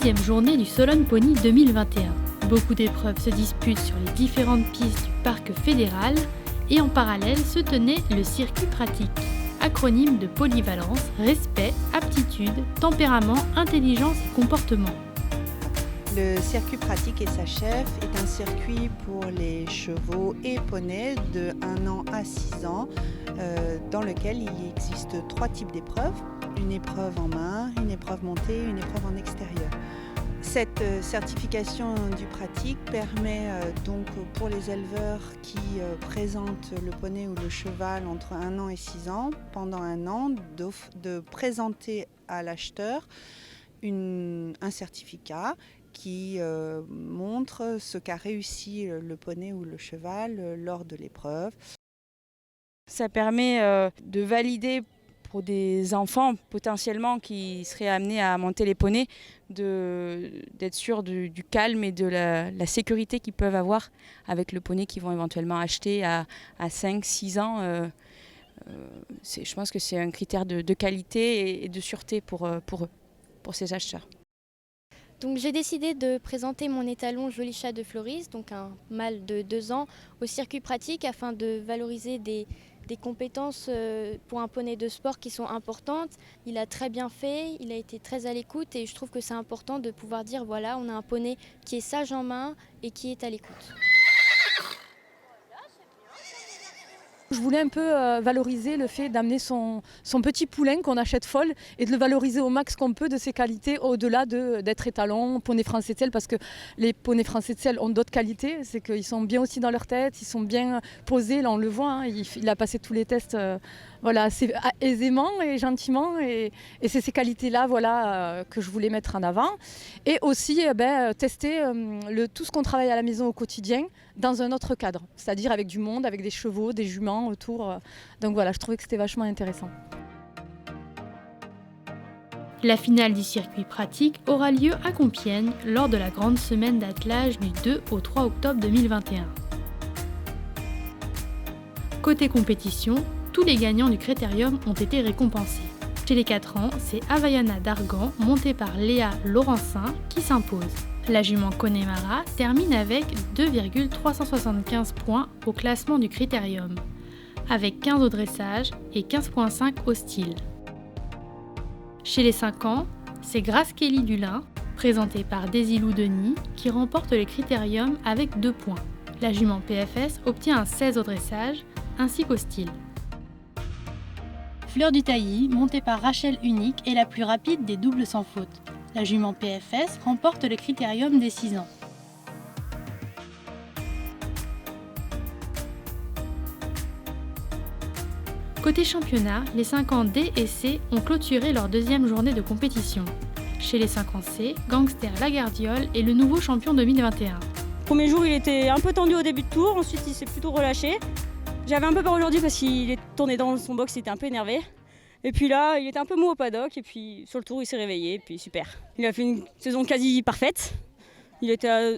deuxième journée du Solon Pony 2021. Beaucoup d'épreuves se disputent sur les différentes pistes du parc fédéral et en parallèle se tenait le circuit pratique, acronyme de polyvalence, respect, aptitude, tempérament, intelligence et comportement. Le circuit pratique et sa chef est un circuit pour les chevaux et poneys de 1 an à 6 ans dans lequel il existe 3 types d'épreuves. Une épreuve en main, une épreuve montée et une épreuve en extérieur. Cette certification du pratique permet donc pour les éleveurs qui présentent le poney ou le cheval entre 1 an et 6 ans, pendant 1 an, de présenter à l'acheteur un certificat qui montre ce qu'a réussi le poney ou le cheval lors de l'épreuve. Ça permet de valider pour des enfants potentiellement qui seraient amenés à monter les poneys, d'être sûr du calme et de la sécurité qu'ils peuvent avoir avec le poney qu'ils vont éventuellement acheter à 5-6 ans. Je pense que c'est un critère de qualité et de sûreté pour eux, pour ces acheteurs. Donc j'ai décidé de présenter mon étalon Joli Chat de Floris, donc un mâle de 2 ans, au circuit pratique afin de valoriser des compétences pour un poney de sport qui sont importantes. Il a très bien fait, il a été très à l'écoute et je trouve que c'est important de pouvoir dire voilà, on a un poney qui est sage en main et qui est à l'écoute. Je voulais un peu valoriser le fait d'amener son petit poulain qu'on achète foal et de le valoriser au max qu'on peut de ses qualités au-delà d'être étalon, poney français de sel, parce que les poneys français de sel ont d'autres qualités, c'est qu'ils sont bien aussi dans leur tête, ils sont bien posés, là on le voit, hein, il a passé tous les tests assez aisément et gentiment et c'est ces qualités-là que je voulais mettre en avant. Et aussi tester tout ce qu'on travaille à la maison au quotidien dans un autre cadre, c'est-à-dire avec du monde, avec des chevaux, des juments autour. Donc voilà, je trouvais que c'était vachement intéressant. La finale du circuit pratique aura lieu à Compiègne lors de la grande semaine d'attelage du 2 au 3 octobre 2021. Côté compétition, tous les gagnants du Critérium ont été récompensés. Chez les 4 ans, c'est Havaiana d'Argan, montée par Léa Laurencin, qui s'impose. La jument Connemara termine avec 2,375 points au classement du Critérium, avec 15 au dressage et 15,5 au style. Chez les 5 ans, c'est Grace Kelly Dulin, présentée par Desilou Denis, qui remporte le Critérium avec 2 points. La jument PFS obtient un 16 au dressage, ainsi qu'au style. Fleur du Taillis, montée par Rachel Unique, est la plus rapide des doubles sans faute. La jument PFS remporte le Critérium des 6 ans. Côté championnat, les 5 ans D et C ont clôturé leur deuxième journée de compétition. Chez les 5 ans C, Gangster Lagardiole est le nouveau champion 2021. Premier jour, il était un peu tendu au début de tour, ensuite il s'est plutôt relâché. J'avais un peu peur aujourd'hui parce qu'il est tourné dans son box, il était un peu énervé. Et puis là, il était un peu mou au paddock et puis sur le tour, il s'est réveillé et puis super. Il a fait une saison quasi parfaite. Il était à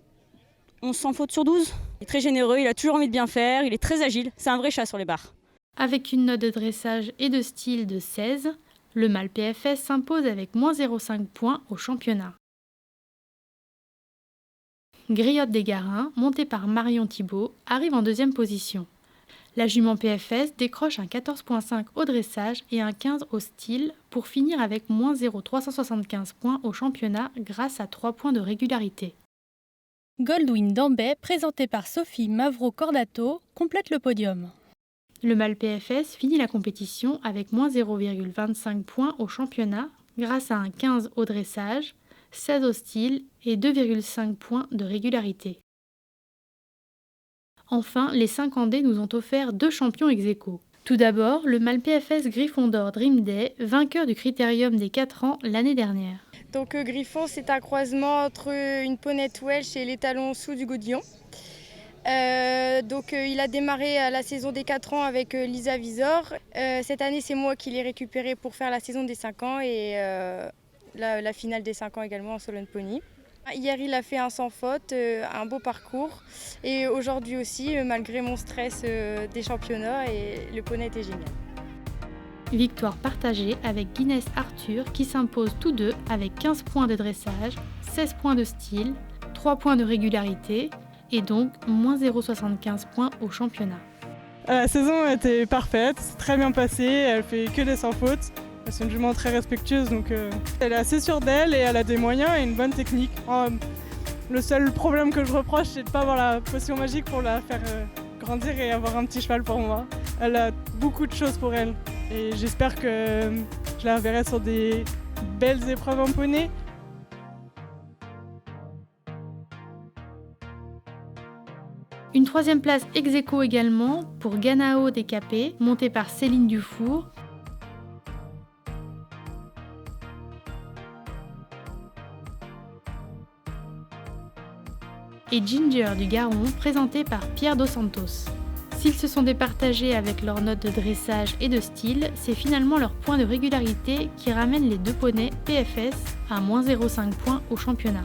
11 sans faute sur 12. Il est très généreux, il a toujours envie de bien faire, il est très agile. C'est un vrai chat sur les barres. Avec une note de dressage et de style de 16, le mâle PFS s'impose avec moins 0,5 points au championnat. Griotte des Garins, montée par Marion Thibault, arrive en deuxième position. La jument PFS décroche un 14,5 au dressage et un 15 au style pour finir avec moins 0,375 points au championnat grâce à 3 points de régularité. Goldwyn d'Ambay, présenté par Sophie Mavro-Cordato, complète le podium. Le mâle PFS finit la compétition avec moins 0,25 points au championnat grâce à un 15 au dressage, 16 au style et 2,5 points de régularité. Enfin, les 5 ans D nous ont offert 2 champions ex-aequo. Tout d'abord, le mâle PFS Griffon d'Or Dream Day, vainqueur du Critérium des 4 ans l'année dernière. Donc Griffon, c'est un croisement entre une Ponette Welsh et l'étalon sous du Godillon. Il a démarré la saison des 4 ans avec Lisa Visor. Cette année, c'est moi qui l'ai récupéré pour faire la saison des 5 ans et la finale des 5 ans également en Solon Pony. Hier, il a fait un sans faute, un beau parcours. Et aujourd'hui aussi, malgré mon stress des championnats, et le poney était génial. Victoire partagée avec Guinness Arthur qui s'impose tous deux avec 15 points de dressage, 16 points de style, 3 points de régularité et donc moins 0,75 points au championnat. La saison était parfaite, c'est très bien passé, elle fait que des sans faute. C'est une jument très respectueuse, donc elle est assez sûre d'elle et elle a des moyens et une bonne technique. Le seul problème que je reproche, c'est de ne pas avoir la potion magique pour la faire grandir et avoir un petit cheval pour moi. Elle a beaucoup de choses pour elle et j'espère que je la reverrai sur des belles épreuves en poney. Une troisième place ex aequo également pour Ganao des Capets, montée par Céline Dufour. Et Ginger du Garon, présenté par Pierre Dos Santos. S'ils se sont départagés avec leurs notes de dressage et de style, c'est finalement leur point de régularité qui ramène les deux poneys PFS à moins 0,5 points au championnat.